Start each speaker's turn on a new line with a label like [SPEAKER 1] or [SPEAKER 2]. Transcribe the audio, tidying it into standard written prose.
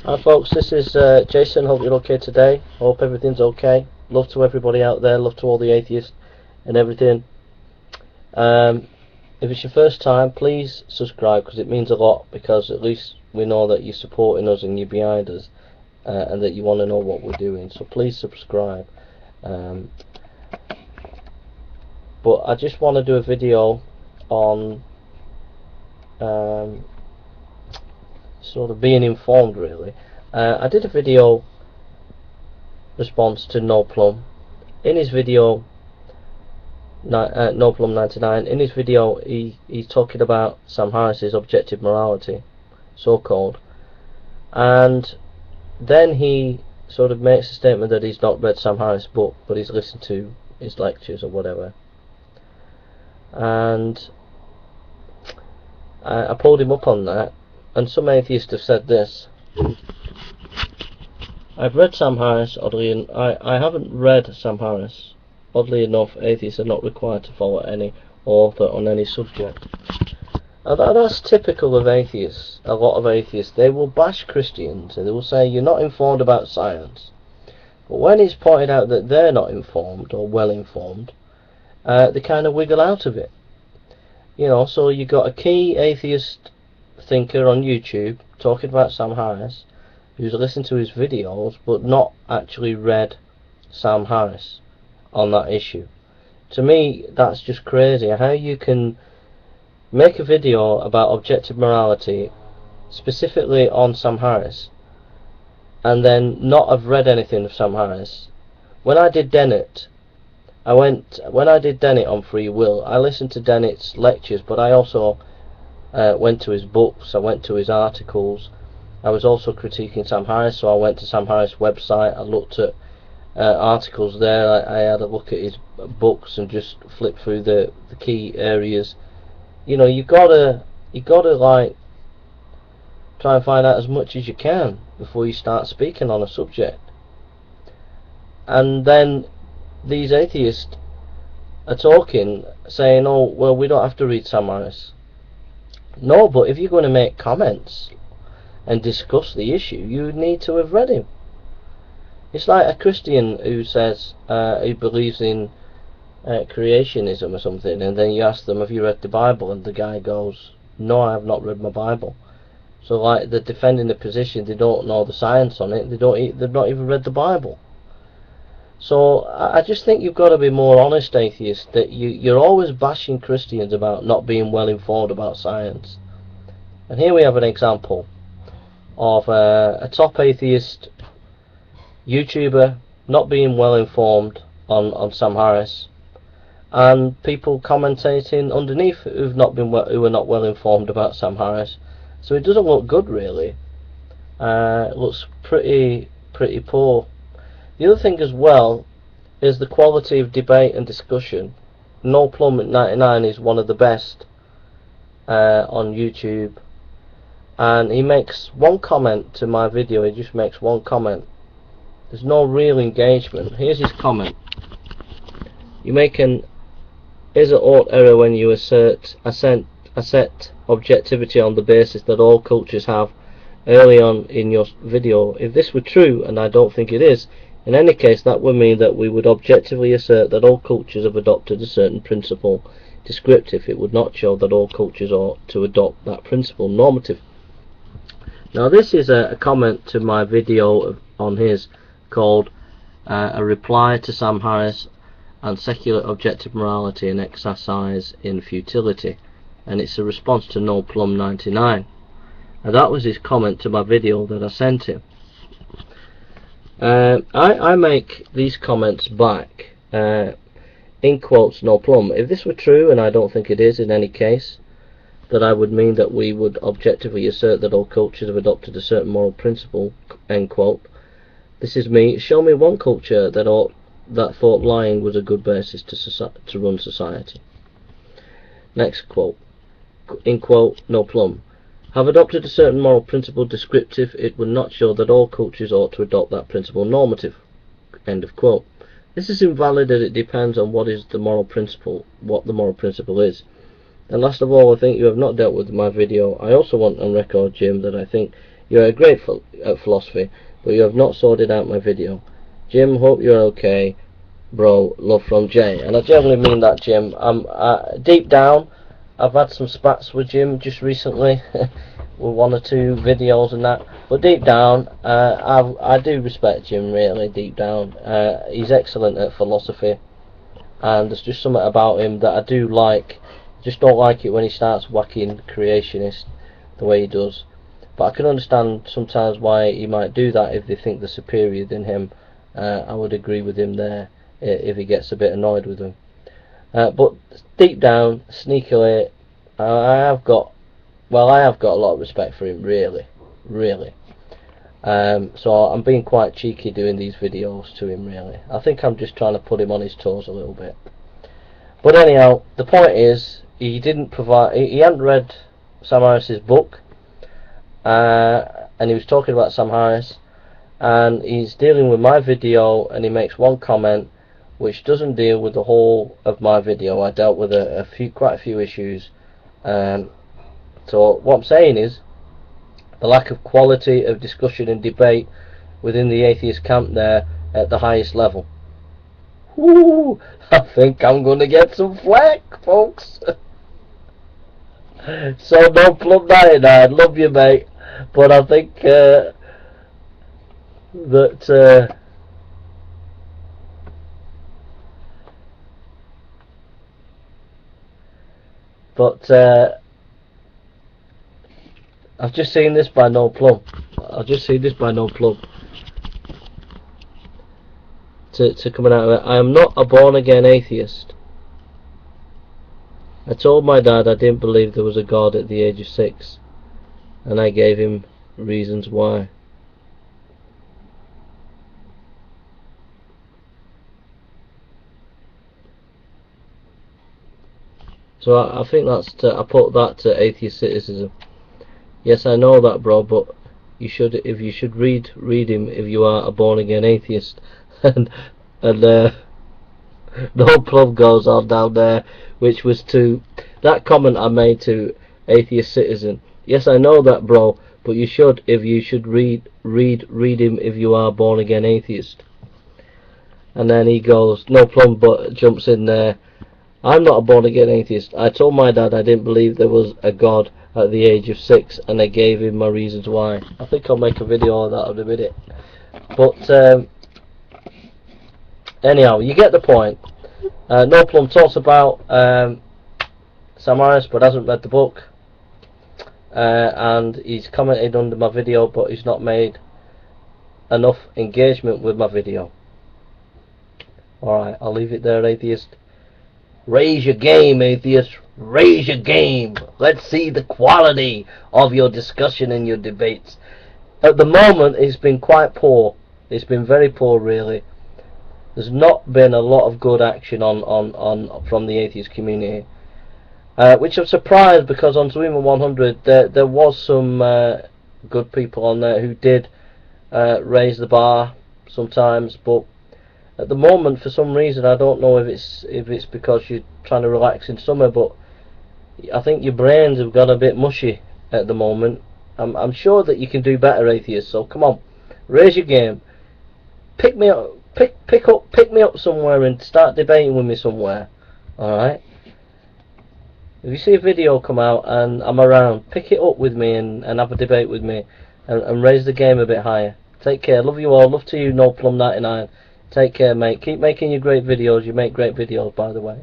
[SPEAKER 1] Hi folks, this is Jason. Hope you're okay today. Hope everything's okay. Love to everybody out there, love to all the atheists and everything. If it's your first time, please subscribe, because it means a lot, because at least we know that you're supporting us and you're behind us, and that you want to know what we're doing. So please subscribe. But I just want to do a video on sort of being informed, really. I did a video response to No Plum. In his video, No Plum 99, in his video he's talking about Sam Harris's objective morality, so called, and then he sort of makes a statement that he's not read Sam Harris' book, but he's listened to his lectures or whatever. And I pulled him up on that, and some atheists have said this: I've read Sam Harris, oddly, I haven't read Sam Harris. Oddly enough, atheists are not required to follow any author on any subject. And that's typical of atheists. A lot of atheists, they will bash Christians and they will say you're not informed about science. But when it's pointed out that they're not informed or well informed, they kind of wiggle out of it. You know, so you got a key atheist thinker on YouTube talking about Sam Harris, who's listened to his videos but not actually read Sam Harris on that issue. To me, that's just crazy. How you can make a video about objective morality specifically on Sam Harris and then not have read anything of Sam Harris. When I did Dennett, when I did Dennett on free will, I listened to Dennett's lectures, but I also went to his books, I went to his articles. I was also critiquing Sam Harris, so I went to Sam Harris' website, I looked at articles there, I had a look at his books and just flipped through the key areas. You know, you gotta like try and find out as much as you can before you start speaking on a subject. And then these atheists are talking, saying, oh, well, we don't have to read Sam Harris. No, but if you're going to make comments and discuss the issue, you need to have read him. It's like a Christian who says he believes in creationism or something, and then you ask them, have you read the Bible? And the guy goes, no, I have not read my Bible. So like, they're defending the position, they don't know the science on it, they've not even read the Bible. So I just think you've got to be more honest, atheists, that you're always bashing Christians about not being well informed about science. And here we have an example of a top atheist YouTuber not being well informed on Sam Harris, and people commentating underneath who are not well informed about Sam Harris. So it doesn't look good, really. It looks pretty poor. The other thing as well is the quality of debate and discussion. No Plum at 99 is one of the best on YouTube, and he makes one comment to my video. He just makes one comment. There's no real engagement. Here's his comment: you make an is-it-ought error when you assert objectivity on the basis that all cultures have early on in your video. If this were true, and I don't think it is, in any case that would mean that we would objectively assert that all cultures have adopted a certain principle descriptive. It would not show that all cultures ought to adopt that principle normative. Now this is a comment to my video on his called a reply to Sam Harris and secular objective morality and exercise in futility, and it's a response to No Plum 99, and that was his comment to my video that I sent him. I make these comments back in quotes, No Plum. If this were true, and I don't think it is in any case, that I would mean that we would objectively assert that all cultures have adopted a certain moral principle, end quote. This is me. Show me one culture that thought lying was a good basis to run society. Next quote, in quote, No Plum. Have adopted a certain moral principle descriptive, it would not show that all cultures ought to adopt that principle normative. End of quote. This is invalid as it depends on what the moral principle is. And last of all, I think you have not dealt with my video. I also want on record, Jim, that I think You're a great at philosophy, but you have not sorted out my video. Jim, hope you're okay. Bro, love from Jay. And I genuinely mean that, Jim. Deep down, I've had some spats with Jim just recently with 1 or 2 videos and that, but deep down I do respect Jim, really, deep down. He's excellent at philosophy, and there's just something about him that I do like. Just don't like it when he starts whacking creationist the way he does, but I can understand sometimes why he might do that if they think they're superior than him. I would agree with him there if he gets a bit annoyed with them. But deep down, sneakily, I have got a lot of respect for him, really. So I'm being quite cheeky doing these videos to him, really. I think I'm just trying to put him on his toes a little bit. But anyhow, the point is, he hadn't read Sam Harris's book, and he was talking about Sam Harris, and he's dealing with my video, and he makes one comment which doesn't deal with the whole of my video. I dealt with quite a few issues. So what I'm saying is, the lack of quality of discussion and debate within the atheist camp there at the highest level. Woo! I think I'm gonna get some flack, folks. So don't plumb 99, love you, mate, but I think I've just seen this by No Plum. To coming out of it. I am not a born again atheist. I told my dad I didn't believe there was a God at the age of 6, and I gave him reasons why. So I think I put that to atheist citicism. Yes, I know that, bro, but you should read him if you are a born again atheist. and No Plum goes on down there, which was to that comment I made to atheist citizen. Yes, I know that, bro, but you should read him if you are born again atheist. And then he goes, No Plum, but jumps in there. I'm not a born again atheist. I told my dad I didn't believe there was a God at the age of 6, and I gave him my reasons why. I think I'll make a video on that in a minute. But anyhow, you get the point. No Plum talks about Sam Harris, but hasn't read the book, and he's commented under my video, but he's not made enough engagement with my video. Alright, I'll leave it there, atheist. Raise your game, atheist. Raise your game. Let's see the quality of your discussion and your debates. At the moment, it's been quite poor. It's been very poor, really. There's not been a lot of good action from the atheist community, which I'm surprised, because on Zwima 100 there was some good people on there who did raise the bar sometimes, but at the moment, for some reason, I don't know if it's because you're trying to relax in summer, but I think your brains have got a bit mushy at the moment. I'm sure that you can do better, atheists. So come on, raise your game. Pick me up, pick me up somewhere and start debating with me somewhere. All right. If you see a video come out and I'm around, pick it up with me and have a debate with me and raise the game a bit higher. Take care. Love you all. Love to you, No Plum 99. Take care, mate. Keep making your great videos. You make great videos, by the way.